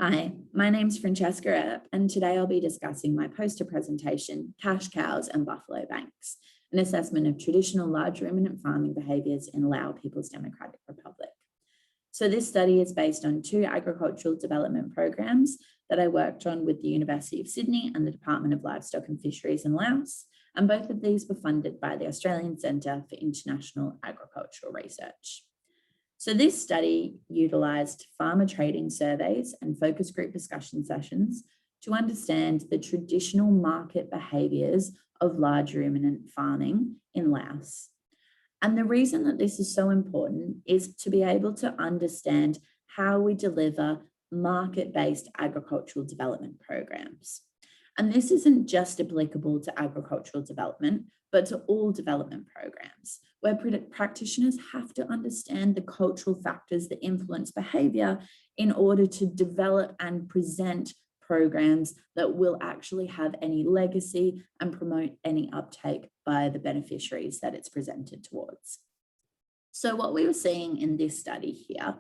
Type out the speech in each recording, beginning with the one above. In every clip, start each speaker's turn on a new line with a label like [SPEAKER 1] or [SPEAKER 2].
[SPEAKER 1] Hi, my name's Francesca Epp, and today I'll be discussing my poster presentation, Cash Cows and Buffalo Banks, an assessment of traditional large ruminant farming behaviours in Lao People's Democratic Republic. So this study is based on two agricultural development programs that I worked on with the University of Sydney and the Department of Livestock and Fisheries in Laos, and both of these were funded by the Australian Centre for International Agricultural Research. So this study utilised farmer trading surveys and focus group discussion sessions to understand the traditional market behaviours of large ruminant farming in Laos. And the reason that this is so important is to be able to understand how we deliver market-based agricultural development programs. And this isn't just applicable to agricultural development, but to all development programs, where practitioners have to understand the cultural factors that influence behaviour in order to develop and present programs that will actually have any legacy and promote any uptake by the beneficiaries that it's presented towards. So what we were seeing in this study here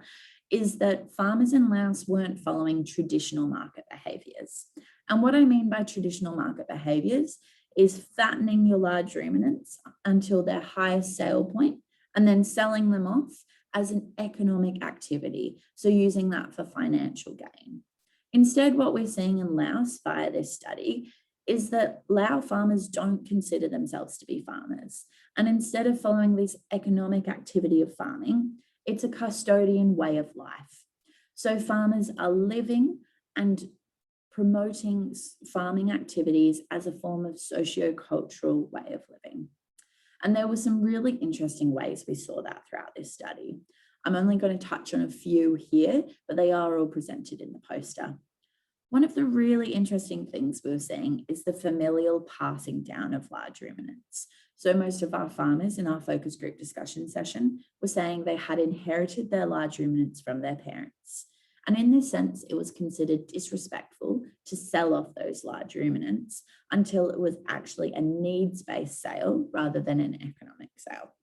[SPEAKER 1] is that farmers in Laos weren't following traditional market behaviours. And what I mean by traditional market behaviours is fattening your large ruminants until their highest sale point and then selling them off as an economic activity, so using that for financial gain. Instead, what we're seeing in Laos via this study is that Lao farmers don't consider themselves to be farmers. And instead of following this economic activity of farming, it's a custodian way of life. So farmers are living and promoting farming activities as a form of socio-cultural way of living. And there were some really interesting ways we saw that throughout this study. I'm only going to touch on a few here, but they are all presented in the poster. One of the really interesting things we were seeing is the familial passing down of large ruminants. So most of our farmers in our focus group discussion session were saying they had inherited their large ruminants from their parents. And in this sense, it was considered disrespectful to sell off those large ruminants until it was actually a needs-based sale rather than an economic sale.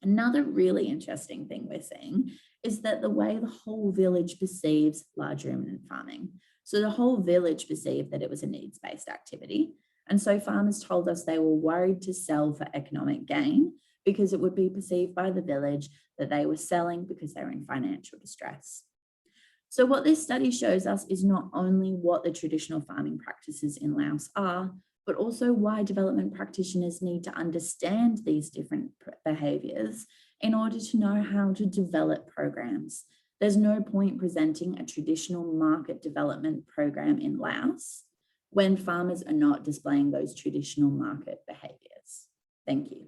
[SPEAKER 1] Another really interesting thing we're seeing is that the way the whole village perceives large ruminant farming. So the whole village perceived that it was a needs-based activity. And so farmers told us they were worried to sell for economic gain because it would be perceived by the village that they were selling because they were in financial distress. So what this study shows us is not only what the traditional farming practices in Laos are, but also why development practitioners need to understand these different behaviours in order to know how to develop programs. There's no point presenting a traditional market development program in Laos when farmers are not displaying those traditional market behaviours. Thank you.